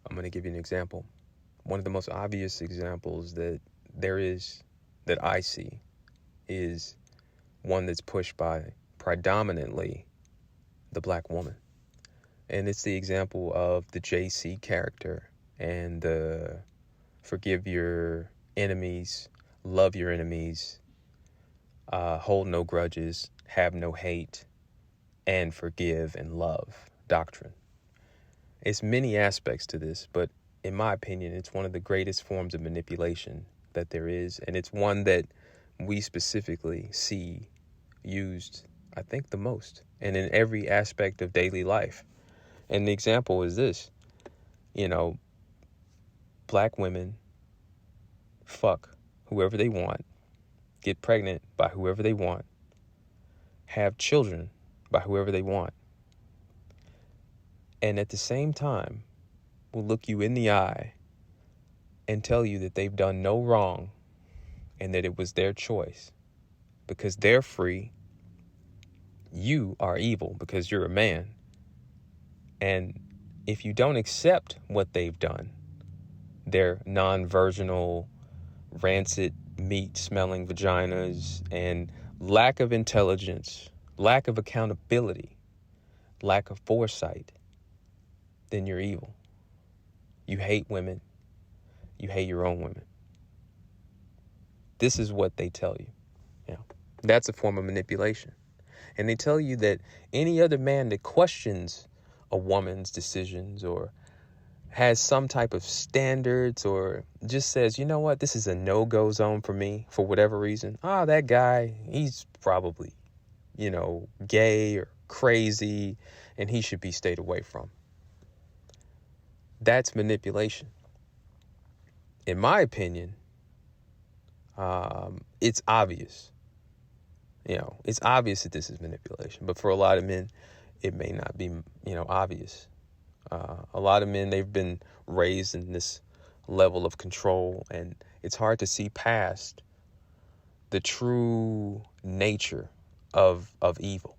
I'm going to give you an example. One of the most obvious examples that I see is one that's pushed by predominantly the black woman. And it's the example of the JC character and the forgive your enemies, love your enemies, hold no grudges, have no hate, and forgive and love doctrine. It's many aspects to this, but in my opinion, it's one of the greatest forms of manipulation that there is. And it's one that we specifically see used, I think, the most, and in every aspect of daily life. And the example is this, black women fuck whoever they want, get pregnant by whoever they want, have children by whoever they want, and at the same time will look you in the eye and tell you that they've done no wrong and that it was their choice because they're free. You are evil because you're a man. And if you don't accept what they've done, their non-virginal, rancid, meat-smelling vaginas and lack of intelligence, lack of accountability, lack of foresight, then you're evil. You hate women. You hate your own women. This is what they tell you. That's a form of manipulation. And they tell you that any other man that questions a woman's decisions or has some type of standards or just says, you know what, this is a no-go zone for me for whatever reason. That guy, he's probably, gay or crazy and he should be stayed away from. That's manipulation. In my opinion, it's obvious. It's obvious that this is manipulation. But for a lot of men, it may not be, obvious. A lot of men, they've been raised in this level of control, and it's hard to see past the true nature of evil.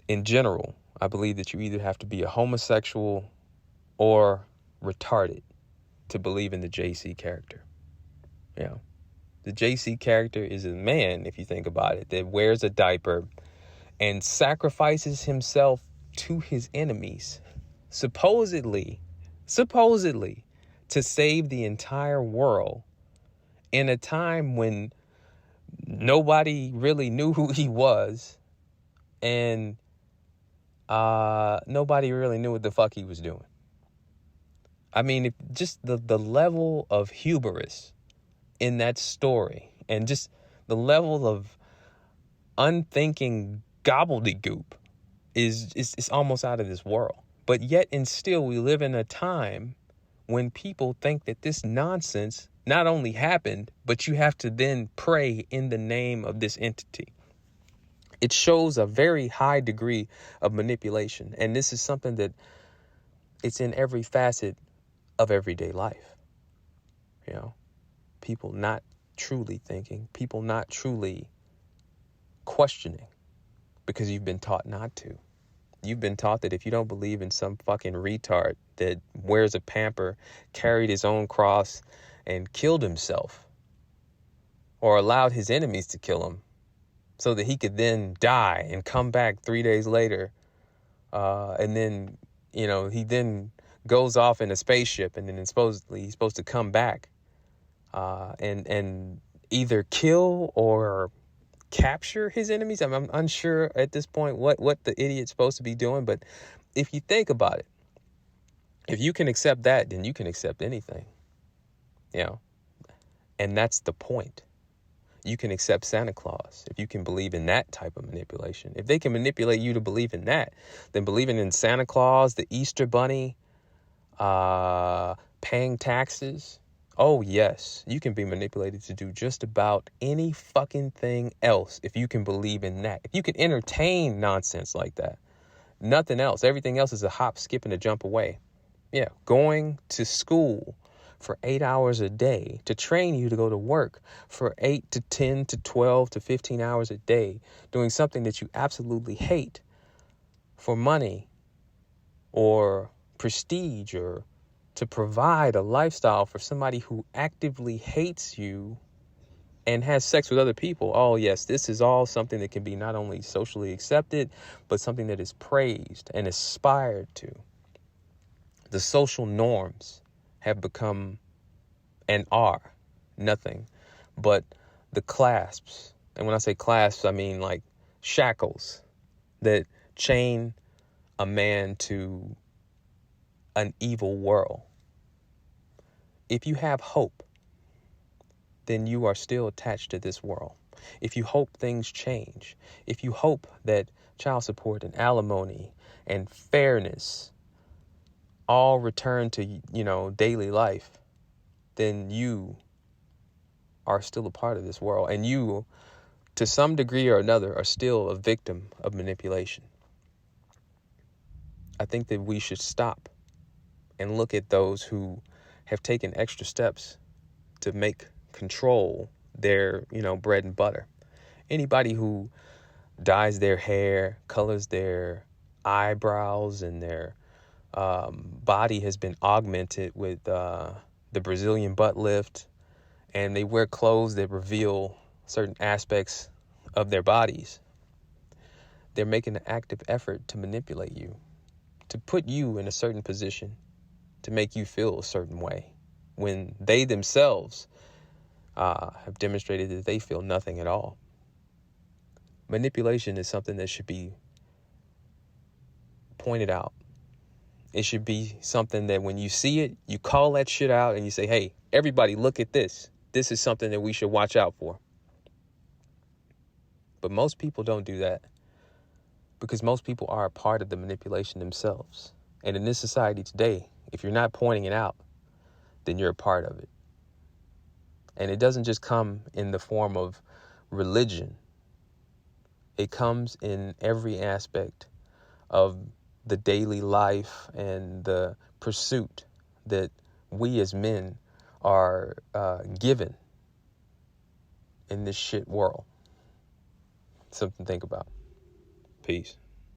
In general, I believe that you either have to be a homosexual or retarded to believe in the JC character. The JC character is a man, if you think about it, that wears a diaper and sacrifices himself to his enemies, supposedly to save the entire world in a time when nobody really knew who he was and nobody really knew what the fuck he was doing. I mean, just the level of hubris in that story and just the level of unthinking gobbledygook is almost out of this world. But yet and still we live in a time when people think that this nonsense not only happened, but you have to then pray in the name of this entity. It shows a very high degree of manipulation. And this is something that it's in every facet of everyday life. People not truly thinking, people not truly questioning because you've been taught not to. You've been taught that if you don't believe in some fucking retard that wears a pamper, carried his own cross and killed himself or allowed his enemies to kill him so that he could then die and come back 3 days later. And then, he then goes off in a spaceship and then supposedly he's supposed to come back and either kill or capture his enemies. I'm unsure at this point what the idiot's supposed to be doing. But if you think about it, if you can accept that, then you can accept anything. And that's the point. You can accept Santa Claus if you can believe in that type of manipulation. If they can manipulate you to believe in that, then believing in Santa Claus, the Easter Bunny, paying taxes. Oh, yes, you can be manipulated to do just about any fucking thing else if you can believe in that. If you can entertain nonsense like that, nothing else. Everything else is a hop, skip, and a jump away. Going to school for 8 hours a day to train you to go to work for 8 to 10 to 12 to 15 hours a day, doing something that you absolutely hate for money or prestige or to provide a lifestyle for somebody who actively hates you and has sex with other people. Oh, yes, this is all something that can be not only socially accepted, but something that is praised and aspired to. The social norms have become and are nothing but the clasps. And when I say clasps, I mean like shackles that chain a man to an evil world. If you have hope, then you are still attached to this world. If you hope things change, if you hope that child support and alimony and fairness all return to, daily life, then you are still a part of this world. And you, to some degree or another, are still a victim of manipulation. I think that we should stop and look at those who have taken extra steps to make control their, bread and butter. Anybody who dyes their hair, colors their eyebrows, and their body has been augmented with the Brazilian butt lift, and they wear clothes that reveal certain aspects of their bodies, they're making an active effort to manipulate you, to put you in a certain position, to make you feel a certain way, when they themselves have demonstrated that they feel nothing at all. Manipulation is something that should be pointed out. It should be something that when you see it, you call that shit out and you say, hey, everybody, look at this. This is something that we should watch out for. But most people don't do that because most people are a part of the manipulation themselves. And in this society today, if you're not pointing it out, then you're a part of it. And it doesn't just come in the form of religion. It comes in every aspect of the daily life and the pursuit that we as men are given in this shit world. Something to think about. Peace.